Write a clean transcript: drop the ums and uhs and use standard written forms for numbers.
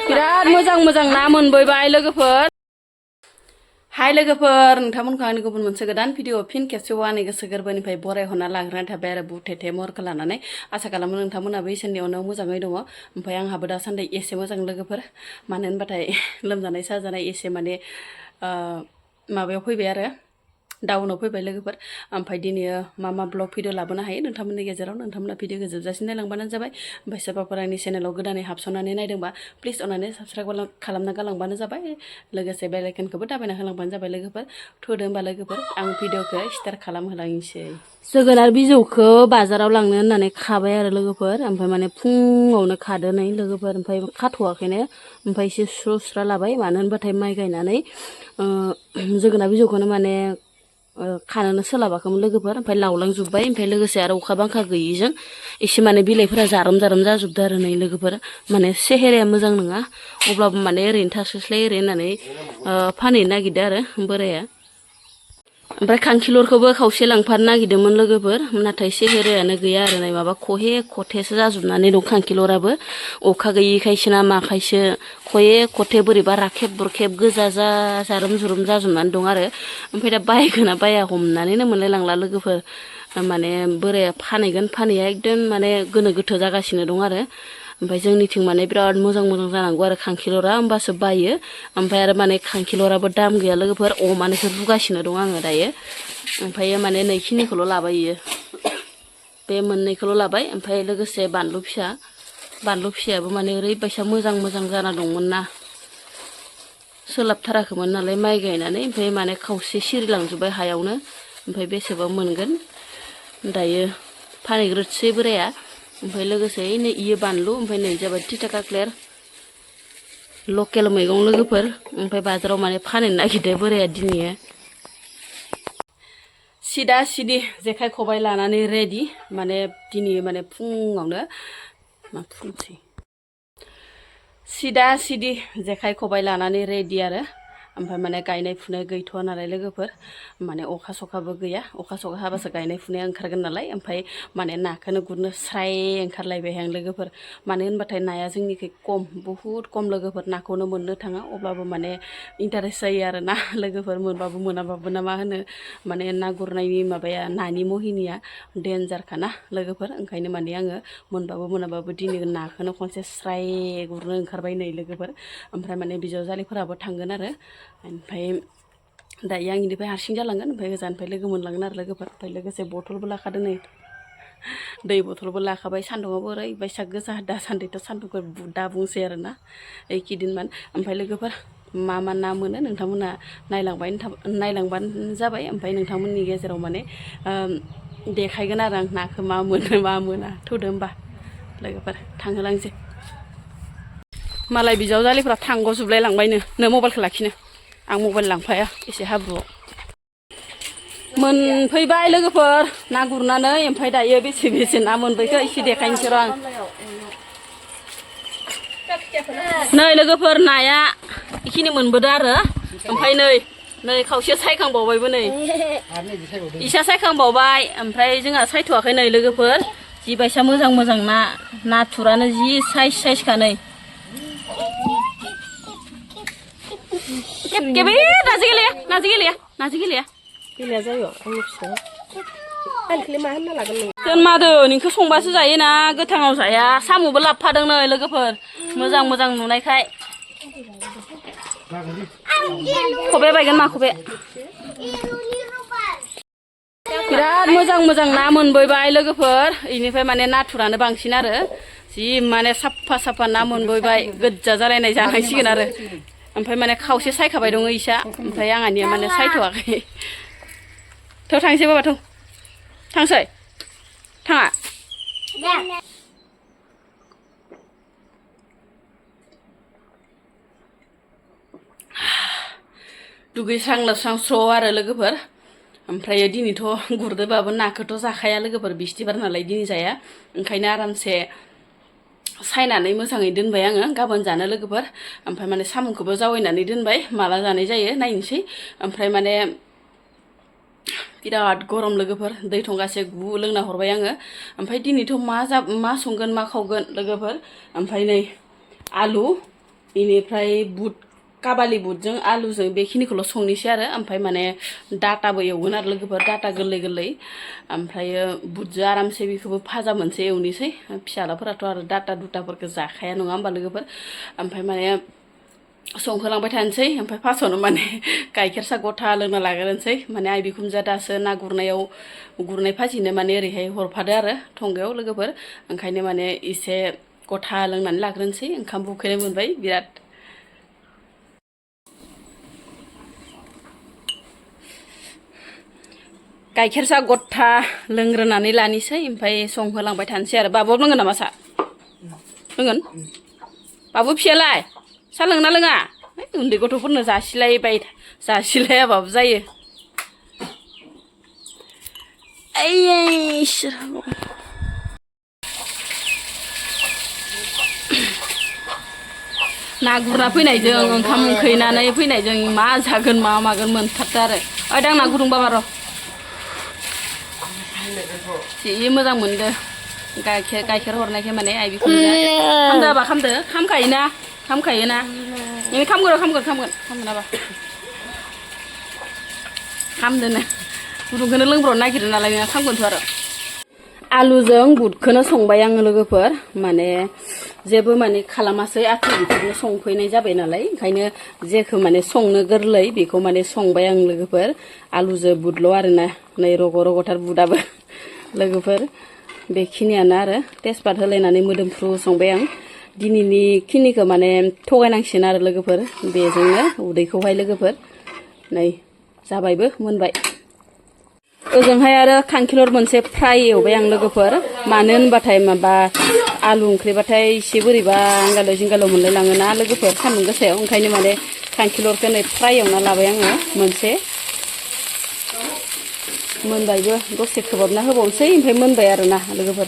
बिराद मोजां मोजां ना मोनबोबाय लोगोफोर हाय लोगोफोर नोंथांमोनखौ आंनि गुबुन मोनसे गोदान भिडिअ फिन खेबसेबाव आंनि गोसो गोरबोनिफ्राय बरायहरना लाग्रोनाय थाबाय आरो बुथेथे महरखौ लानानै आसा खालामो नोंथांमोनाबो इसोरनि अननायाव मोजाङै दङ ओमफ्राय आंहाबो दासान्दि एसे मोजां लोगोफोर मानो होनबाथाय लोमजानाय साजानाय एसे माने माबायाव फैबाय आरो डाउनाव फैबाय लोगोफोर ओमफ्राय दिनै मा ब्लग भिडिअ लाबोनो हायो नोंथांमोननि गेजेराव नोंथांमोना भिडिअखौ जोबजासिम नायलांबानो जाबाय ओमफ्राय सोरबाफोर आंनि चेनेलाव गोदानै हाबसननानै नायदोंबा प्लिज अननानै साबस्क्राइब खालामना गालांबानो जाबाय लोगोसे बेल आइकनखौबो दाबायना होलांबानो जाबाय लोगोफोर थुदो होमबा लोगोफोर आं भिडिअखौ स्टार्ट खालामहोलांनोसै जोगोनार बिजौखौ बाजाराव लांनो होननानै खाबाय आरो लोगोफोर ओमफ्राय माने फुङावनो खादो नै लोगोफोर ओमफ्राय खाथ'वाखैनो ओमफ्राय एसे स्रा लाबाय मानो होनबाथाय माइ गायनानै जोगोनार बिजौखौनो माने खानोनो सोलाबाखैमोन लोगोफोर ओमफ्राय लावलांजोब्बाय ओमफ्राय लोगोसे आरो अखा बांखा गैयिजों एसे माने बिलाइफोरा जारोम जाजोबदो आरो नै लोगोफोर माने सेहेराया मोजां नङा अब्लाबो माने ओरैनो थास्लायस्लाय ओरै होननानै फानहैनो नागिरदो आरो बोराया ओमफ्राय खांखिलरखौबो खावसे लांफानो नागिरदोंमोन लोगोफोर नाथाय सेहेरायानो गैया आरो नै माबा खहे खथेसो जाजोबनानै दं खांखिलराबो अखा गैयिखायसो ना माखायसो खहे खथे बोरैबा राखेब बुरखेब गोजा जारोम जुरुम जाजोबनानै दं आरो ओमफ्राय दा बायगोना बाया हमनानैनो मोनलाय लांला लोगोफोर माने बोराया फानहैया एकदम माने गोनो गोथो जागासिनो दं आरो ओमफ्राय जोंनिथिं माने बिराद मोजां जानांगौ आरो खांखिलरा होमबासो बायो ओमफ्राय आरो माने खांखिलराबो दाम गैया लोगोफोर अमानोसो रुगासिनो दं आङो दायो ओमफ्राय माने नैखिनिखौल' लाबाय इयो बे मोननैखौल' लाबाय ओमफ्राय लोगोसे बानलु फिसायाबो माने ओरैबायसा मोजां जाना दंमोन ना सोलाबथाराखैमोन नालाय माइ गायनानै ओमफ्राय माने खावसे सिरिलांजोब्बाय हायावनो ओमफ्राय बेसेबा मोनगोन दायो फानहैग्रोसै बोराया ओमफ्राय लोगोसे नै इयो बानलु ओमफ्राय नै जाबाय थिथा काक्लेर लकेल मैगं लोगोफोर ओमफ्राय बाजाराव माने फानहैनो नागिरदों बोराया दिनै सिदा सिदि जेखाइ खबाइ लानानै रेडि माने दिनै माने फुङावनो मा फुंसै सिदा सिदि जेखाइ खबाइ लानानै रेडि आरो ओमफ्राय माने गायनाय फुनाय गैथ'वा नालाय लोगोफोर माने अखा सखाबो गैया अखा सखा हाबासो गायनाय फुनाया ओंखारगोन नालाय ओमफ्राय माने नाखौनो गुरनो स्राय ओंखारलायबाय आं लोगोफोर मानो होनबाथाय नाया जोंनिखै बहुद खम लोगोफोर नाखौनो मोननो थाङा अब्लाबो माने इन्टारेस्ट जायो आरो ना लोगोफोर मोनबाबो मोनाबाबो ना मा होनो माने ना गुरनायनि माबाया नानि महिनिया डेन्जारखा ना लोगोफोर ओंखायनो माने आङो मोनबाबो मोनाबाबो दिनै नाखौनो खनसे स्राय गुरनो ओंखारबाय नै लोगोफोर ओमफ्राय माने बिजावजालिफोराबो थांगोन आरो ओमफ्राय दायो आं इनिफ्राय हारसिं जालांगोन ओमफ्राय गोजाननिफ्राय लोगो मोनलांगोन आरो लोगोफोर ओमफ्राय लोगोसे बथलबो लाखादों नै दै बथलबो लाखाबाय सान्दुङाबो ओरैबायसा गोसा दासान्दिथ' सान्दुंखौ दा बुंसै आरो ना एखिदिनमान ओमफ्राय लोगोफोर मा ना मोनो नोंथांमोना नायलांबानो जाबाय ओमफ्राय नोंथांमोननि गेजेराव माने देखायगोन आरो आं नाखौ मा मोनो मा मोना थौदो होमबा लोगोफोर थांहोलांसै मालाय बिजावजालिफ्रा थांग'जोबलाय लांबायनो मबाइलखौ लाखिनो आं मबाइल लांफाया एसे हाब्रुआव मोनफैबाय लोगोफोर ना गुरनानै ओमफ्राय दायो बेसे ना मोनबोखो एसे देखायनोसै र' आं नै लोगोफोर नाया बेखिनि मोनबोदों आरो ओमफ्राय नै खावसे सायखांबावबायबो नै इसा सायखांबावबाय ओमफ्राय जोंहा सायथ'वाखै नै लोगोफोर जि बायसा मोजां ना नाथुरानो जि साइजखा नै केबे नाजि गेलेया जायो दोनमादो नोंखौ संबासो जायोना गोथाङाव जाया साम'बो लाबोफादों नै लोगोफोर मोजां नुनायखाय खबे बायगोन मा खबे बिराद मोजां ना मोनबोबाय लोगोफोर इनिफ्राय माने नाथुरानो बांसिन आरो जि माने साफा ना मोनबोबाय गोज्जा जालायनाय जानांसिगोन आरो ओमफ्राय माने खावसे सायखाबाय दङ इसा ओमफ्राय आंहानिया माने सायथ'वाखै थ' थांसै बाबा थ' थांसै थाङा दुगैस्रां लोबस्रां स्र' आरो लोगोफोर ओमफ्राय दिनैथ' गुरदोबाबो नाखौथ' जाखाया लोगोफोर बिस्थिबार नालाय दिनै जाया ओंखायनो आरामसे सायनानै मोजाङै दोनबाय आङो गाबोन जानो लोगोफोर ओमफ्राय माने साम'खौबो जावैनानै दोनबाय माला जानाय जायो नायनोसै ओमफ्राय माने बिराद गरम लोगोफोर दै थंगासे लोंना हरबाय आङो ओमफ्राय दिनैथ' मा संगोन मा खावगोन लोगोफोर ओमफ्राय नै आलु बेनिफ्राय बुट काबालि बुटजों आलुजों बेखिनिखौल' संनोसै आरो ओमफ्राय माने डाटाबो एवगोन आरो लोगोफोर डाटा गोरलै गोरलै ओमफ्रायो बुटजों आरामसे बेखौबो भाजा मोनसे एवनोसै फिसालाफोराथ' आरो डाटा दुटाफोरखौ जाखाया नङा होमबा लोगोफोर ओमफ्राय माने संहोलांबाय थानोसै ओमफ्राय फार्स्टआवनो माने गाइखेर सा गथा लोंना लाग्रोनोसै माने आइ बिखुनजोआ दासो ना गुरनायाव गुरनाय फाजिनो माने ओरैहाय हरफादो आरो थंगायाव लोगोफोर ओंखायनो माने एसे गथा लोंनानै लाग्रोनोसै ओंखाम उखैनाय मोनबाय बिराद गाइखेर सा गथा लोंग्रोनानै लानोसै ओमफ्राय संहोलांबाय थानोसै आरो बाबुआबो लोंगोन नामा सा लोंगोन बाबु फिसालाय सा लोंना लोङा उन्दै गथ'फोरनो जासिलायाबाबो जायो ना गुरना फैनायजों ओंखाम उखैनानै फैनायजों मा जागोन मा मागोन मोनथारदो आरो ओइ दां ना गुदुं बाबा र' जि मोजां मोनदो गाइखेर हरनायखाय माने आइ बिखुनजोआ खामदो हाबा खामदो खामखायोना नों खामगोन हाबा खामदोनो गुदुंखौनो लोंब्रनो नागिरो नालाय नोंहा खामगोनथ' आरो आलुजों बुटखौनो संबाय आङो लोगोफोर माने जेबो माने खालामासै आथु बिखौनो संफैनाय जाबाय नालाय ओंखायनो जेखौ माने संनो गोरलै बेखौ माने संबाय आं लोगोफोर आलुजों बुटल' आरोना नै रग' रग'थार बुटआबो लोगोफोर बेखिनियानो आरो तेजपात होलायनानै मोदोमफ्रु संबाय आं दिनैनि खिनिखौ माने थगायनांसिगोन आरो लोगोफोर बेजोंनो उदैखौहाय लोगोफोर नै जाबायबो मोनबाय ओजोंहाय आरो खांखिलर मोनसे फ्राय एवबाय आं लोगोफोर मानो होनबाथाय माबा आलु ओंख्रिबाथाय एसे बोरैबा आंगालो जिंगालो मोनलाय लाङोना लोगोफोर सान्दुं गोसायाव ओंखायनो माने खांखिलरखौ नै फ्राय एवना लाबाय आङो मोनसे मोनबायबो दसे खोबहाबना होबावनोसै ओमफ्राय मोनबाय आरोना लोगोफोर